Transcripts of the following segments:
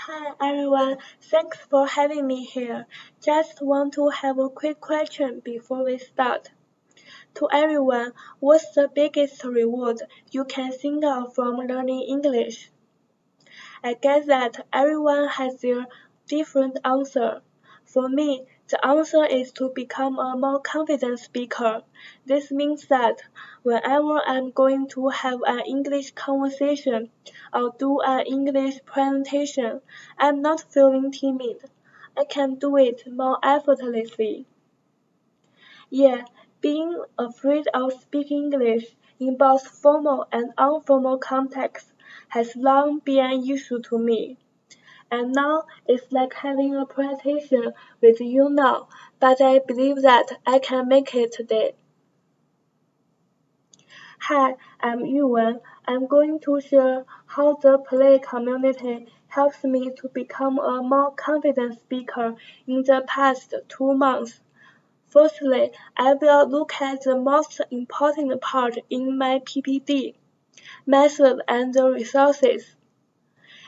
Hi everyone, thanks for having me here. Just want to have a quick question before we start. To everyone, what's the biggest reward you can think of from learning English? I guess that everyone has their different answer. For me, the answer is to become a more confident speaker. This means that whenever I'm going to have an English conversation or do an English presentation, I'm not feeling timid. I can do it more effortlessly. Yeah, being afraid of speaking English in both formal and informal contexts has long been an issue to me. And now it's like having a presentation with you now, but I believe that I can make it today. Hi, I'm Yuwen. I'm going to share how the Play community helps me to become a more confident speaker in the past 2 months. Firstly, I will look at the most important part in my PPT, method and the resources,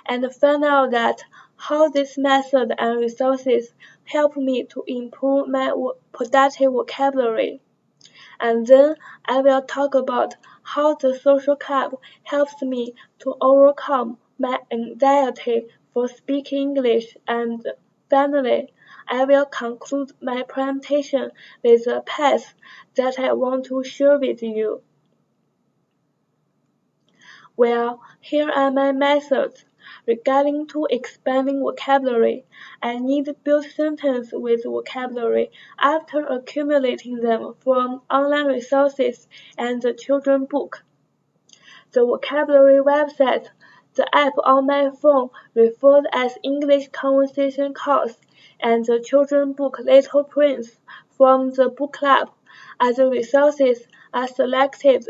and find out that how this method and resources help me to improve my productive vocabulary. And then I will talk about how the social club helps me to overcome my anxiety for speaking English, and finally, I will conclude my presentation with a path that I want to share with you. Well, here are my methods. Regarding to expanding vocabulary, I need to build sentences with vocabulary after accumulating them from online resources and the children's book. The vocabulary website, the app on my phone referred as English Conversation Course, and the children's book Little Prince from the book club as the resources are selected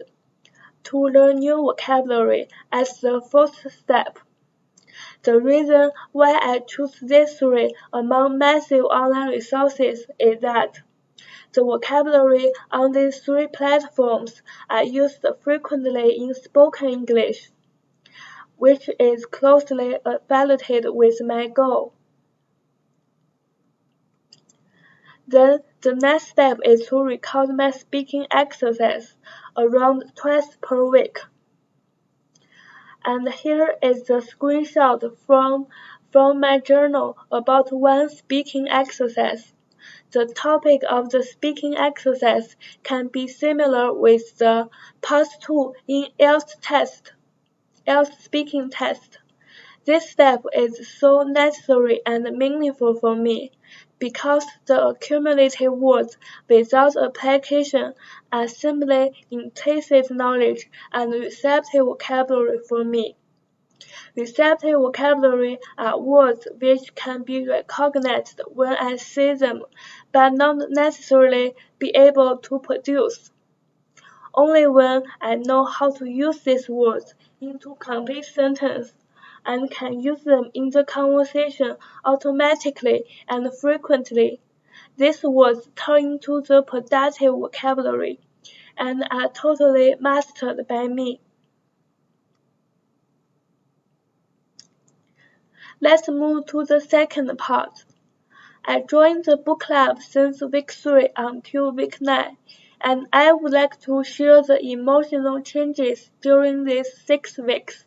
to learn new vocabulary as the first step. The reason why I choose these three among massive online resources is that the vocabulary on these three platforms are used frequently in spoken English, which is closely affiliated with my goal. Then the next step is to record my speaking exercise around twice per week. And here is the screenshot from my journal about one speaking exercise. The topic of the speaking exercise can be similar with the past 2 in IELTS speaking test. This step is so necessary and meaningful for me because the accumulated words without application are simply implicit knowledge and receptive vocabulary for me. Receptive vocabulary are words which can be recognized when I see them, but not necessarily be able to produce. Only when I know how to use these words into complete sentences and can use them in the conversation automatically and frequently, these words turn into the productive vocabulary and are totally mastered by me. Let's move to the second part. I joined the book club since week 3 until week 9, and I would like to share the emotional changes during these 6 weeks.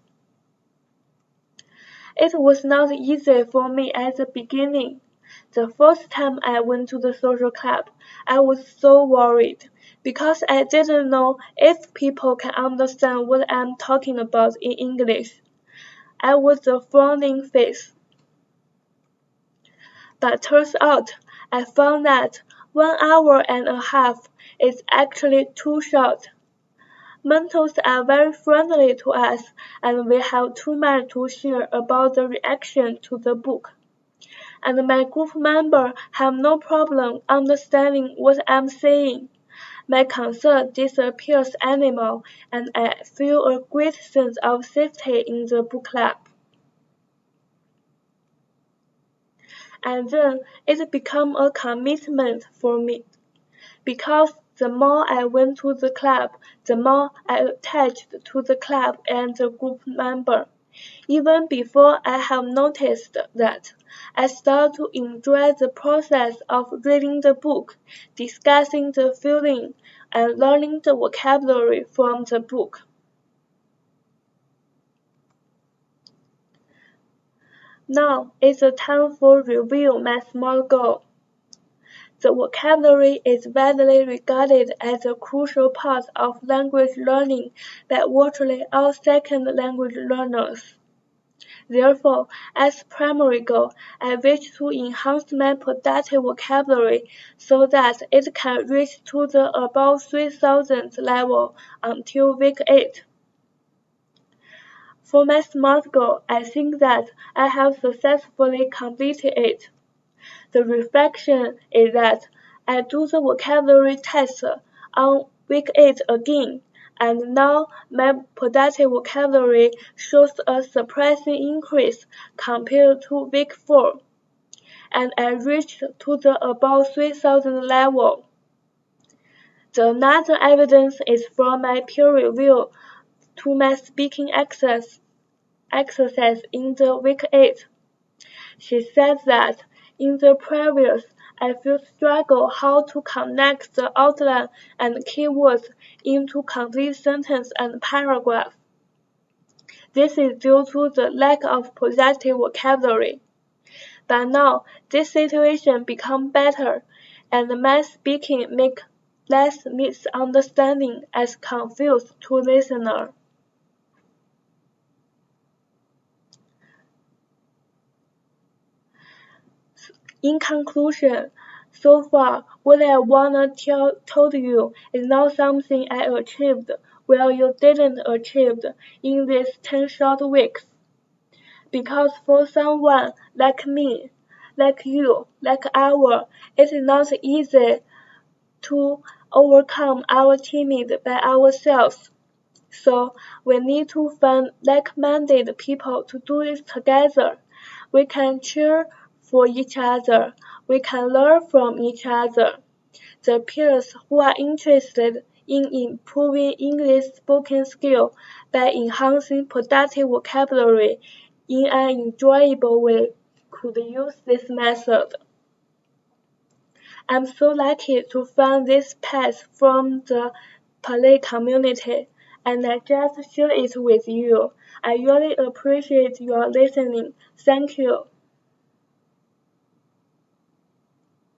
It was not easy for me at the beginning. The first time I went to the social club, I was so worried because I didn't know if people can understand what I'm talking about in English. I was a frowning face. But turns out I found that 1 hour and a half is actually too short. Mentors are very friendly to us and we have too much to share about the reaction to the book. And my group members have no problem understanding what I'm saying. My concern disappears anymore and I feel a great sense of safety in the book club. And then it became a commitment for me, because the more I went to the club, the more I attached to the club and the group member. Even before I have noticed that, I start to enjoy the process of reading the book, discussing the feeling, and learning the vocabulary from the book. Now is the time for review my small goal. The vocabulary is widely regarded as a crucial part of language learning by virtually all second language learners. Therefore, as primary goal, I wish to enhance my productive vocabulary so that it can reach to the above 3,000 level until week 8. For my SMART goal, I think that I have successfully completed it. The reflection is that I do the vocabulary test on week 8 again, and now my productive vocabulary shows a surprising increase compared to week 4, and I reached to the above 3,000 level. The another evidence is from my peer review to my speaking exercise in the week 8. She said that in the previous, I feel struggle how to connect the outline and keywords into complete sentence and paragraph. This is due to the lack of productive vocabulary. But now, this situation become better, and my speaking make less misunderstanding as confused to listener. In conclusion, so far, what I wanna told you is not something I achieved while you didn't achieve in these 10 short weeks. Because for someone like me, like you, like our, it is not easy to overcome our timid by ourselves. So we need to find like-minded people to do it together. We can cheer for each other. We can learn from each other. The peers who are interested in improving English spoken skill by enhancing productive vocabulary in an enjoyable way could use this method. I'm so lucky to find this path from the Palay community, and I just share it with you. I really appreciate your listening. Thank you.